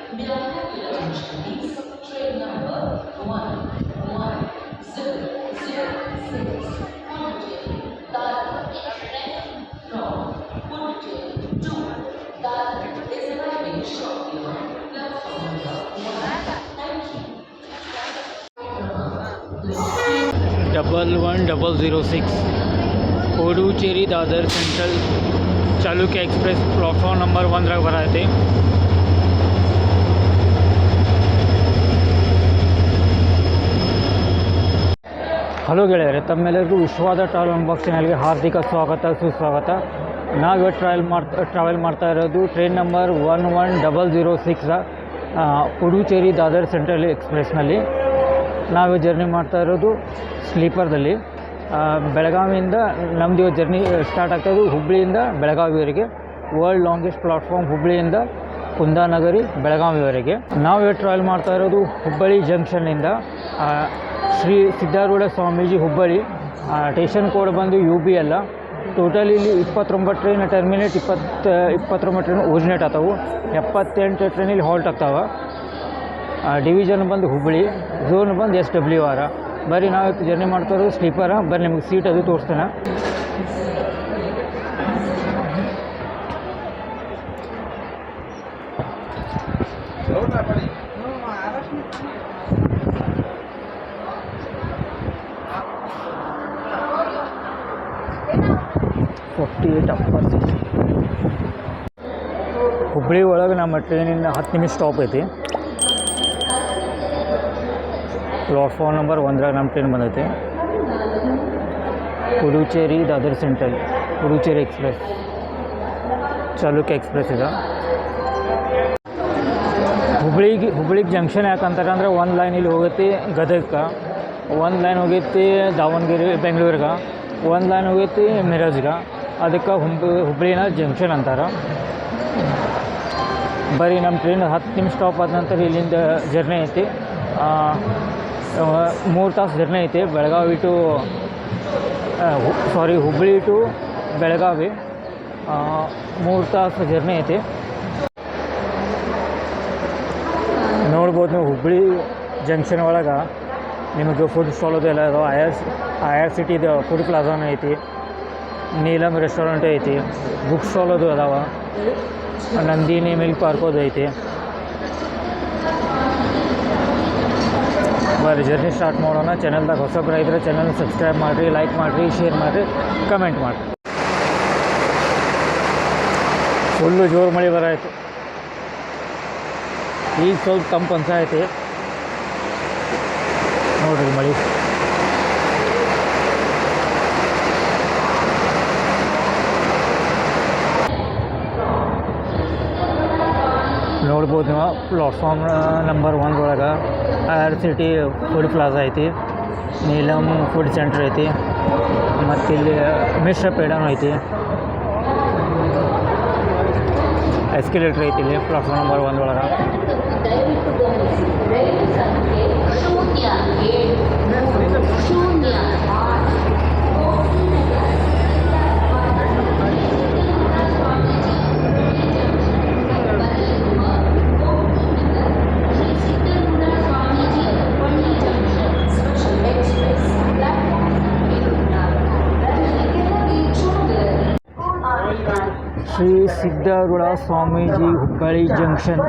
May I have your attention, please? Train number 1106 Puducherry, Dadar Express from Puducherry to Dadar is arriving shortly on platform number 1. Thank you. 11006 Puducherry Dadar central Chalukya express platform number 1 ಬರೈತೆ. Hello ಗೆಳೆಯರೆ, ತಮ್ಮೆಲ್ಲರಿಗೂ ವಿಶ್ವಾದ travel unbox ಚಾನಲ್ಗೆ ಹಾರ್ದಿಕ ಸ್ವಾಗತ ಸುಸ್ವಾಗತ. ನಾವು travel ಮಾಡ್ತಾ ಇರೋದು ಟ್ರೈನ್ ನಂಬರ್ 11006 ಪುಡುಚೇರಿ ದಾದರ್ ಸೆಂಟ್ರಲ್ ಎಕ್ಸ್ಪ್ರೆಸ್ನಲ್ಲಿ. ನಾವು ಜರ್ನಿ ಮಾಡ್ತಾ ಇರೋದು ಸ್ಲೀಪರ್ದಲ್ಲಿ. ಬೆಳಗಾವಿಯಿಂದ ನಮ್ಮದು ಜರ್ನಿ ಸ್ಟಾರ್ಟ್ ಆಗ್ತಾಯಿದ್ದು ಹುಬ್ಬಳ್ಳಿಯಿಂದ ಬೆಳಗಾವಿವರೆಗೆ. ವರ್ಲ್ಡ್ ಲಾಂಗೆಸ್ಟ್ ಪ್ಲಾಟ್ಫಾರ್ಮ್ ಹುಬ್ಬಳ್ಳಿಯಿಂದ ಕುಂದಾನಗರಿ ಬೆಳಗಾವಿವರೆಗೆ. ನಾವು ಟ್ರಾವೆಲ್ ಮಾಡ್ತಾ ಇರೋದು ಹುಬ್ಬಳ್ಳಿ ಜಂಕ್ಷನ್ನಿಂದ ಶ್ರೀ ಸಿದ್ಧಾರೂಢ ಸ್ವಾಮೀಜಿ ಹುಬ್ಬಳ್ಳಿ. ಸ್ಟೇಷನ್ ಕೋಡ್ ಬಂದು UB ಅಲ್ಲ. ಟೋಟಲ್ ಇಲ್ಲಿ 29 ಟ್ರೈನ್ ಟರ್ಮಿನೇಟ್, 29 ಟ್ರೈನ್ ಓರಿಜಿನೇಟ್ ಆಗ್ತಾವೆ. 78 ಟ್ರೈನ್ ಇಲ್ಲಿ ಹಾಲ್ಟ್ ಆಗ್ತಾವೆ. ಡಿವಿಷನ್ ಬಂದು ಹುಬ್ಬಳ್ಳಿ, ಝೋನ್ ಬಂದು SWR. ಬರೀ ನಾವು ಜರ್ನಿ ಮಾಡ್ತಾ ಇರೋದು ಸ್ಲೀಪರ. ಬರೀ ನಿಮಗೆ ಸೀಟ್ ಅದು ತೋರಿಸ್ತೇನೆ. ಹುಬ್ಬಳ್ಳಿ ಒಳಗೆ ನಮ್ಮ ಟ್ರೈನಿಂದ 10 ನಿಮಿಷ ಸ್ಟಾಪ್ ಐತಿ. ಪ್ಲಾಟ್ಫಾರ್ಮ್ ನಂಬರ್ 1 ನಮ್ಮ ಟ್ರೈನ್ ಬಂದೈತಿ. Puducherry Dadar central Puducherry express Chalukya express ಇದೆ. ಹುಬ್ಬಳ್ಳಿಗೆ ಜಂಕ್ಷನ್ ಯಾಕಂತಾರೆ ಅಂದರೆ ಒಂದು ಲೈನ್ ಇಲ್ಲಿ ಹೋಗೈತಿ ಗದಗಕ್ಕೆ, ಒಂದು ಲೈನ್ ಹೋಗೈತಿ ದಾವಣಗೆರೆ ಬೆಂಗಳೂರಿಗೆ, ಒಂದು ಲೈನ್ ಹೋಗೈತಿ ಮಿರಜ್ಗೆ. ಅದಕ್ಕೆ ಹುಬ್ಬಳ್ಳಿನ ಜಂಕ್ಷನ್ ಅಂತಾರೆ. ಬರೀ ನಮ್ಮ ಟ್ರೈನ್ 10 ನಿಮಿಷ ಸ್ಟಾಪ್ ಆದ ನಂತರ ಇಲ್ಲಿಂದ ಜರ್ನಿ ಐತಿ. 3 ತಾಸು ಜರ್ನಿ ಐತಿ. ಹುಬ್ಬಳ್ಳಿ ಟು ಬೆಳಗಾವಿ 3 ತಾಸು ಜರ್ನಿ ಐತಿ. ನೋಡ್ಬೋದು ನೀವು ಹುಬ್ಬಳ್ಳಿ ಜಂಕ್ಷನ್ ಒಳಗೆ ನಿಮಗೆ ಫುಡ್ ಸ್ಟಾಲ್ ಅದು ಎಲ್ಲ ಅದಾವೆ. IRCTದು ಫುಡ್ ಪ್ಲಾಜಾನು ಐತಿ, ನೀಲಮ್ ರೆಸ್ಟೋರೆಂಟ್ ಐತಿ, ಬುಕ್ ಸ್ಟಾಲ್ ಅದು ಅದಾವೆ, ನಂದಿನಿ ಮಿಲ್ಕ್ ಪಾರ್ಕ್ ಅದು ಐತಿ. ಬರೀ ಜರ್ನಿ ಸ್ಟಾರ್ಟ್ ಮಾಡೋಣ. ಚಾನಲ್ದಾಗ ಹೊಸಬ್ರು ಇದ್ದರೆ ಚಾನಲ್ ಸಬ್ಸ್ಕ್ರೈಬ್ ಮಾಡಿರಿ, ಲೈಕ್ ಮಾಡಿರಿ, ಶೇರ್ ಮಾಡಿರಿ, ಕಮೆಂಟ್ ಮಾಡಿರಿ. ಫುಲ್ಲು ಜೋರು ಮಳೆ ಬರಾಯಿತು. ಈಗ ಸ್ವಲ್ಪ ತಂಪು ಅನ್ಸಾಯ್ತಿ ನೋಡ್ರಿ ಮಳೆ. ನೋಡ್ಬೋದು ನೀವು ಪ್ಲಾಟ್ಫಾರ್ಮ್ ನಂಬರ್ 1 ಒಳಗೆ IRCT ಫುಡ್ ಪ್ಲಾಜಾ ಐತಿ, ನೀಲಮ್ ಫುಡ್ ಸೆಂಟ್ರ್ ಐತಿ, ಮತ್ತು ಇಲ್ಲಿ ಮಿಶ್ರ ಪೇಡಾನು ಐತಿ, ಎಸ್ಕಲೇಟ್ರ್ ಐತಿ ಇಲ್ಲಿ ಪ್ಲಾಟ್ಫಾರ್ಮ್ ನಂಬರ್ 1 ಒಳಗೆ. ಶ್ರೀ ಸಿದ್ಧಾರೂಢ ಸ್ವಾಮೀಜಿ ಹುಬ್ಬಳ್ಳಿ ಜಂಕ್ಷನ್.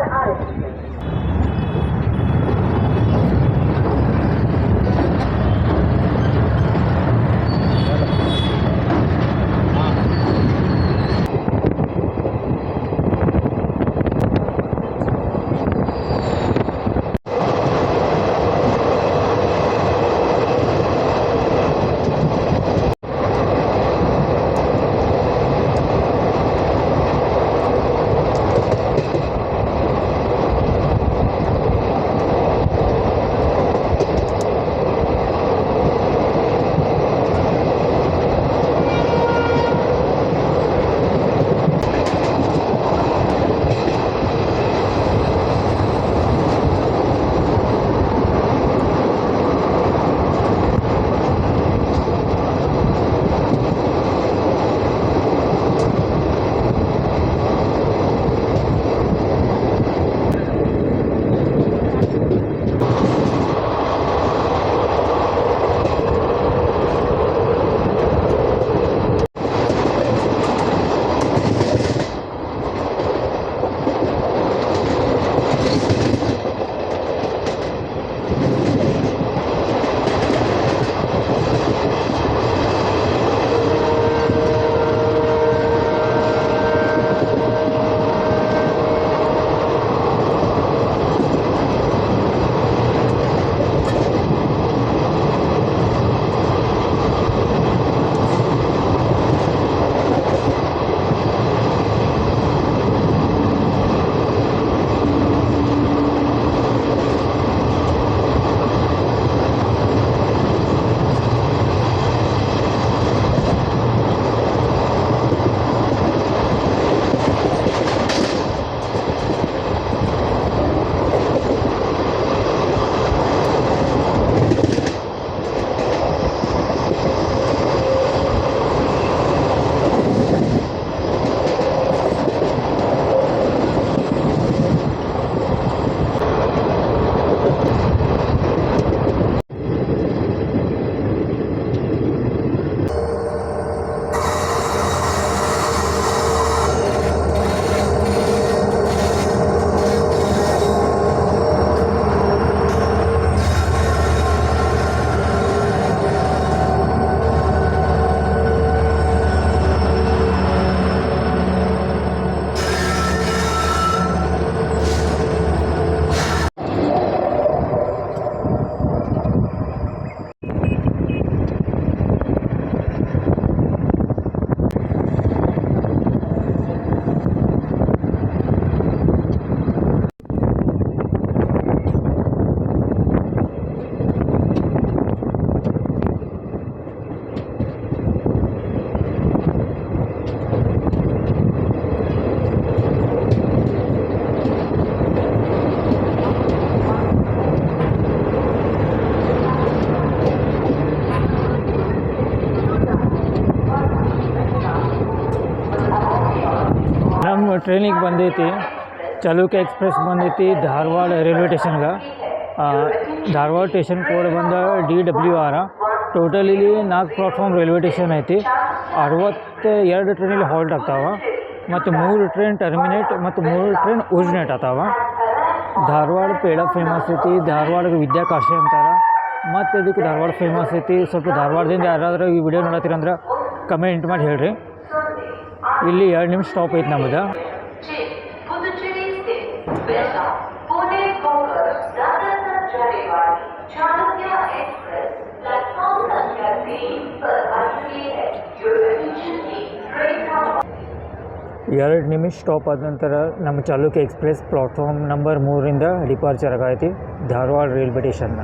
ಟ್ರೈನಿಗೆ ಬಂದೈತಿ ಚಾಲುಕ್ಯ ಎಕ್ಸ್ಪ್ರೆಸ್ ಬಂದೈತಿ ಧಾರವಾಡ ರೈಲ್ವೆ ಸ್ಟೇಷನ್ಗೆ. ಧಾರವಾಡ ಸ್ಟೇಷನ್ ಕೋಡ್ ಬಂದ DWR. ಟೋಟಲ್ ಇಲ್ಲಿ 4 ಪ್ಲಾಟ್ಫಾರ್ಮ್ ರೈಲ್ವೆ ಸ್ಟೇಷನ್ ಐತಿ. 62 ಟ್ರೈನ್ ಇಲ್ಲಿ ಹಾಲ್ಟ್ ಆಗ್ತಾವೆ ಮತ್ತು 3 ಟ್ರೈನ್ ಟರ್ಮಿನೇಟ್ ಮತ್ತು 3 ಟ್ರೈನ್ ಒರಿಜಿನೇಟ್ ಆಗ್ತಾವೆ. ಧಾರವಾಡ ಪೇಡ ಫೇಮಸ್ ಐತಿ, ಧಾರವಾಡಕ್ಕೆ ವಿದ್ಯಾಕಾಶಿ ಅಂತಾರೆ ಮತ್ತು ಇದಕ್ಕೆ ಧಾರವಾಡ ಫೇಮಸ್ ಐತಿ. ಸ್ವಲ್ಪ ಧಾರವಾಡದಿಂದ ಯಾರಾದರೂ ಈ ವಿಡಿಯೋ ನೋಡತ್ತೀರಂದ್ರೆ ಕಮೆಂಟ್ ಮಾಡಿ ಹೇಳ್ರಿ. ಇಲ್ಲಿ 2 ನಿಮಿಷ ಸ್ಟಾಪ್ ಐತಿ ನಮ್ಮದು. पुदुचेरी से बेलगाम पुणे होकर दादर जाने वाली चालुक्य एक्सप्रेस प्लेटफॉर्म संख्या 3 पर आ चुकी है. Your attention please. ट्रेन का 2 ನಿಮಿಷ ಸ್ಟಾಪ್ ಆದ ನಂತರ ನಮ್ಮ ಚಾಲುಕ್ಯ ಎಕ್ಸ್ಪ್ರೆಸ್ ಪ್ಲಾಟ್ಫಾರ್ಮ್ ನಂಬರ್ 3ರಿಂದ ಡಿಪಾರ್ಚರ್ ಆಗೈತಿ ಧಾರವಾಡ ರೈಲ್ವೆ ಸ್ಟೇಷನ್ನ.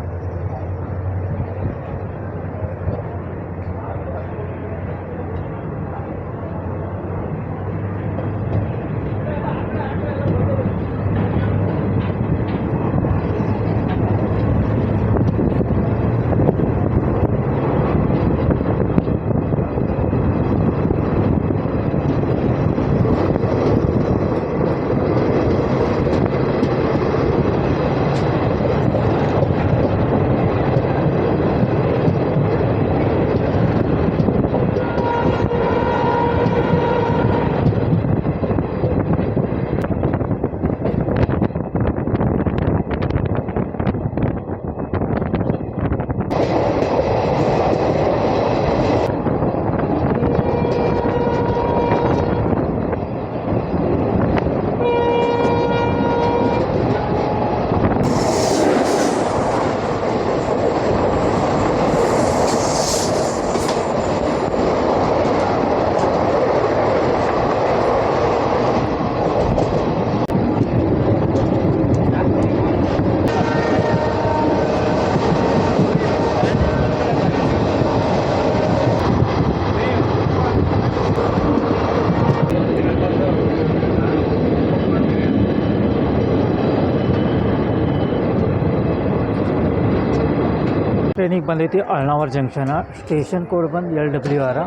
ಟ್ರೈನಿಗೆ ಬಂದೈತಿ ಅಳ್ನಾವರ ಜಂಕ್ಷನ್. ಸ್ಟೇಷನ್ ಕೋಡ್ ಬಂದು LWR.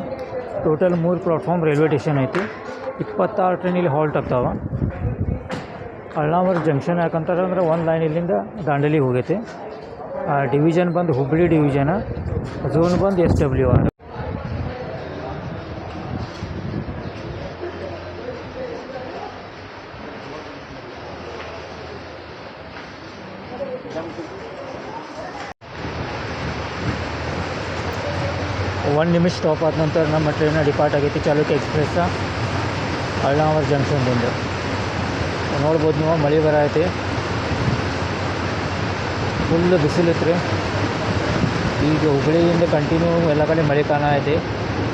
Total 3 platform railway station ಐತಿ. 26 ಟ್ರೈನ್ ಇಲ್ಲಿ ಹಾಲ್ಟ್ ಆಗ್ತಾವೆ. ಅಳ್ನಾವರ ಜಂಕ್ಷನ್ ಯಾಕಂತಾರೆ ಅಂದ್ರೆ ಒಂದು ಲೈನ್ ಇಲ್ಲಿಂದ ದಾಂಡೇಲಿಗೆ ಹೋಗೈತಿ. ಡಿವಿಷನ್ ಬಂದು ಹುಬ್ಬಳ್ಳಿ ಡಿವಿಷನ್, ಝೋನ್ ಬಂದು SWR. ಒಂದು ನಿಮಿಷ ಸ್ಟಾಪ್ ಆದ ನಂತರ ನಮ್ಮ ಟ್ರೈನ ಡಿಪಾರ್ಟ್ ಆಗೈತಿ ಚಾಲುಕ್ಯ ಎಕ್ಸ್ಪ್ರೆಸ್ಸ ಅಳ್ನಾವರ ಜಂಕ್ಷನ್ದಿಂದ. ನೋಡ್ಬೋದು ನೀವು ಮಳೆ ಬರೈತಿ, ಫುಲ್ ಬಿಸಿಲಿತ್ತು ರೀ. ಈಗ ಹುಬ್ಬಳ್ಳಿಯಿಂದ ಕಂಟಿನ್ಯೂ ಎಲ್ಲ ಕಡೆ ಮಳೆ ಕಾಣೈತಿ.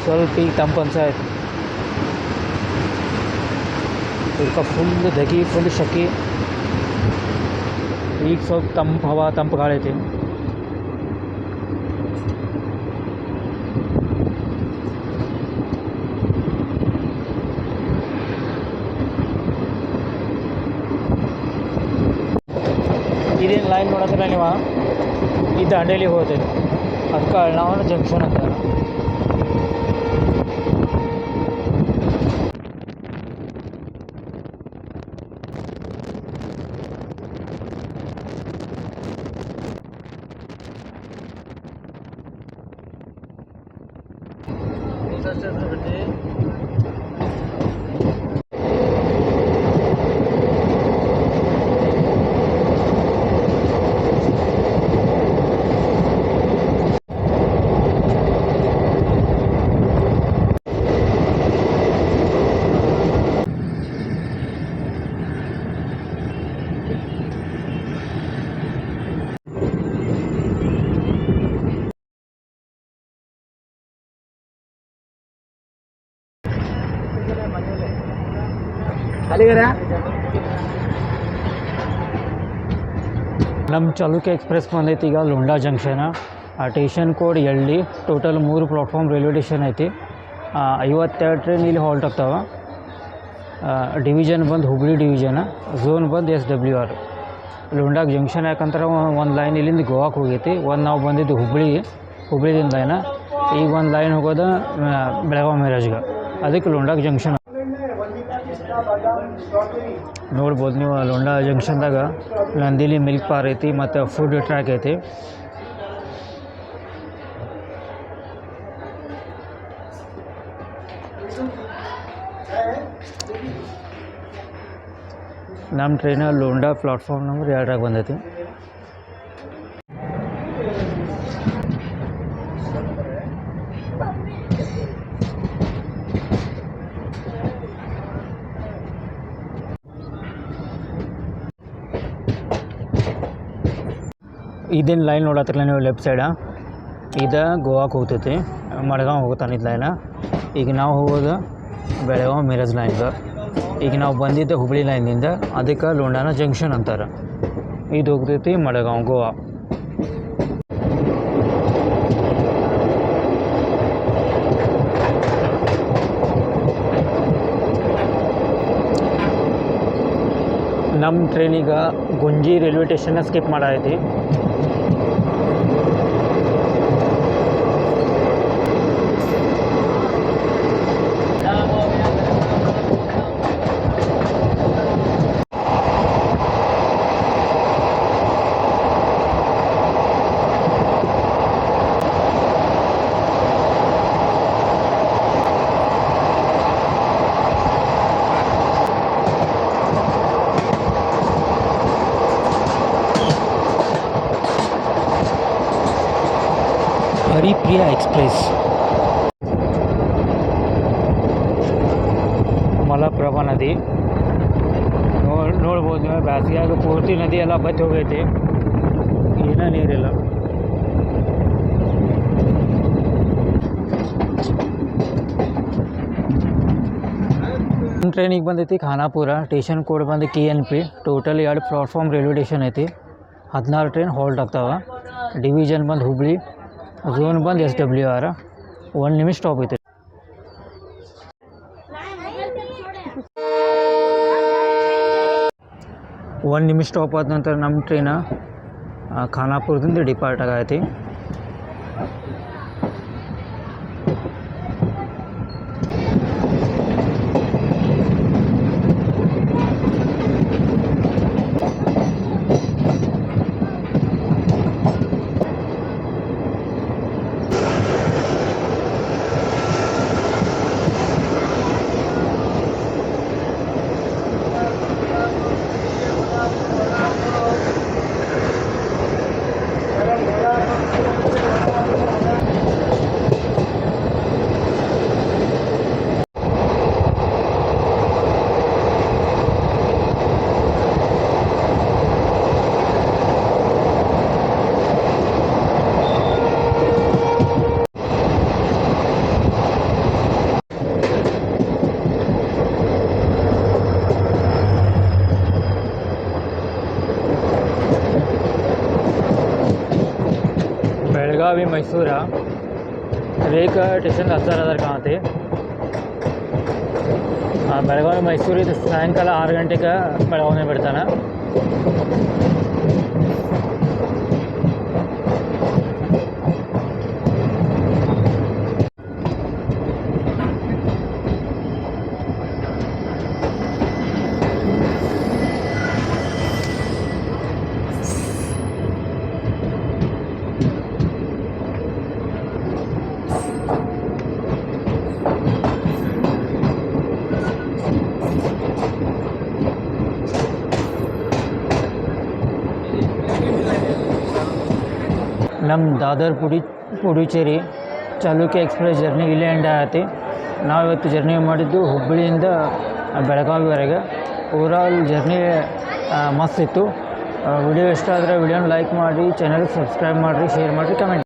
ಸ್ವಲ್ಪ ಈಗ ತಂಪು ಅನ್ಸಾಯ್ತು. ಇದಕ್ಕೆ ಫುಲ್ ಧಗಿ, ಫುಲ್ ಶೆಕೆ. ಈಗ ಸ್ವಲ್ಪ ತಂಪು ಹವಾ, ತಂಪು ಗಾಳಿ ಐತಿ. ಇದೇನು ಲೈನ್ ನೋಡತ್ತಿರ ನೀವು, ಈ ದಾಂಡೇಲಿ ಹೋಗ್ತೈತಿ, ಅದಕ್ಕೆ ಅಳ್ನಾವರ ಜಂಕ್ಷನ್ ಅಂತಾರೆ. ನಮ್ಮ ಚಾಲುಕ್ಯ ಎಕ್ಸ್ಪ್ರೆಸ್ ಬಂದೈತಿ ಈಗ Londa junction. Station code LD. Total 3 platform railway station ಐತಿ. 52 ಟ್ರೈನ್ ಇಲ್ಲಿ ಹಾಲ್ಟ್ ಆಗ್ತಾವೆ. ಡಿವಿಷನ್ ಬಂದು ಹುಬ್ಬಳ್ಳಿ ಡಿವಿಷನ್, ಝೋನ್ ಬಂದು SWR. ಲೋಂಡಾಗ ಜಂಕ್ಷನ್ ಯಾಕಂತಾರೆ ಒಂದು ಲೈನ್ ಇಲ್ಲಿಂದ ಗೋವಾಕ್ಕೆ ಹೋಗೈತಿ, ಒಂದು ನಾವು ಬಂದಿದ್ದು ಹುಬ್ಬಳ್ಳಿದಿಂದ ಲೈನ. ಈಗ ಒಂದು ಲೈನ್ ಹೋಗೋದು ಬೆಳಗಾವಿ ಮಿರಾಜ್ಗೆ, ಅದಕ್ಕೆ ಲೋಂಡಾಗ ಜಂಕ್ಷನ್. ನೋಡ್ಬೋದು ನೀವು ಲೋಂಡಾ ಜಂಕ್ಷನ್ದಾಗ ನಂದಿಲಿ ಮಿಲ್ಕ್ ಬಾರ್ ಐತಿ ಮತ್ತು ಫುಡ್ ಟ್ರ್ಯಾಕ್ ಐತಿ. ನಮ್ಮ ಟ್ರೈನ್ ಲೋಂಡಾ ಪ್ಲಾಟ್ಫಾರ್ಮ್ ನಂಬರ್ 2 ಬಂದೈತಿ. ಇದೇನು ಲೈನ್ ನೋಡತ್ತಿರಲ್ಲ ನೀವು ಲೆಫ್ಟ್ ಸೈಡ, ಇದು ಗೋವಾಕ್ಕೆ ಹೋಗ್ತೈತಿ, ಮಡ್ಗಾಂವ್ ಹೋಗ್ತಾನೆ ಇದು ಲೈನ. ಈಗ ನಾವು ಹೋಗೋದು ಬೆಳಗಾವ್ ಮಿರಜ್ ಲೈನ್ಗೆ. ಈಗ ನಾವು ಬಂದಿದ್ದೆ ಹುಬ್ಳಿ ಲೈನಿಂದ, ಅದಕ್ಕೆ ಲೋಂಡಾನ ಜಂಕ್ಷನ್ ಅಂತಾರೆ. ಇದು ಹೋಗ್ತೈತಿ ಮಡ್ಗಾಂವ್ ಗೋವಾ. ನಮ್ಮ ಟ್ರೈನೀಗ ಗುಂಜಿ ರೈಲ್ವೆ ಸ್ಟೇಷನ್ನ ಸ್ಕಿಪ್ ಮಾಡೈತಿ. ಹರಿಪ್ರಿಯಾ ಎಕ್ಸ್ಪ್ರೆಸ್. ಮಲಪ್ರಭಾ ನದಿ ನೋಡ್ಬೋದು ನೀವು. ಬ್ಯಾಸಿಗ್ಯಾಗ ಪೂರ್ತಿ ನದಿ ಎಲ್ಲ ಬತ್ತಿ ಹೋಗೈತಿ, ಏನೂ ನೀರಿಲ್ಲ. ಟ್ರೈನಿಗೆ ಬಂದೈತಿ ಖಾನಾಪುರ. ಸ್ಟೇಷನ್ ಕೋಡ್ ಬಂದು KNP. Total 2 platform railway station ಐತಿ. 16 ಟ್ರೈನ್ ಹಾಲ್ಟ್ ಆಗ್ತಾವೆ. ಡಿವಿಷನ್ ಬಂದು ಹುಬ್ಳಿ, ಝೋನ್ ಬಂದು SWR. 1 ನಿಮಿಷ ಸ್ಟಾಪ್ ಐತೆ. ಒಂದು ನಿಮಿಷ ಸ್ಟಾಪ್ ಆದ ನಂತರ ನಮ್ಮ ಟ್ರೈನ ಖಾನಾಪುರದಿಂದ ಡಿಪಾರ್ಟ್ ಆಗೈತಿ. ಬೆಳಗಾವಿ ಮೈಸೂರ ರೇಖ ಸ್ಟೇಷನ್ 10,000 ಕಾಣತಿ. ಬೆಳಗಾವಿ ಮೈಸೂರಿದು ಸಾಯಂಕಾಲ 6 ಗಂಟೆಗೆ ಬೆಳಗಾವಿ ಬಿಡ್ತಾನೆ. ನಮ್ಮ ದಾದರ್ ಪುಡುಚೇರಿ ಚಾಲುಕ್ಯ ಎಕ್ಸ್ಪ್ರೆಸ್ ಜರ್ನಿ ಇಲ್ಲೇ ಎಂಡ್ ಆಗತ್ತೆ. ನಾವು ಇವತ್ತು ಜರ್ನಿ ಮಾಡಿದ್ದು ಹುಬ್ಬಳ್ಳಿಯಿಂದ ಬೆಳಗಾವಿವರೆಗೆ. ಓವರಾಲ್ ಜರ್ನಿ ಮಸ್ತ್ ಇತ್ತು. ವಿಡಿಯೋ ಇಷ್ಟ ಆದರೆ ವಿಡಿಯೋನ ಲೈಕ್ ಮಾಡಿ, ಚಾನಲ್ಗೆ ಸಬ್ಸ್ಕ್ರೈಬ್ ಮಾಡಿರಿ, ಶೇರ್ ಮಾಡಿರಿ, ಕಮೆಂಟ್ ಮಾಡಿ.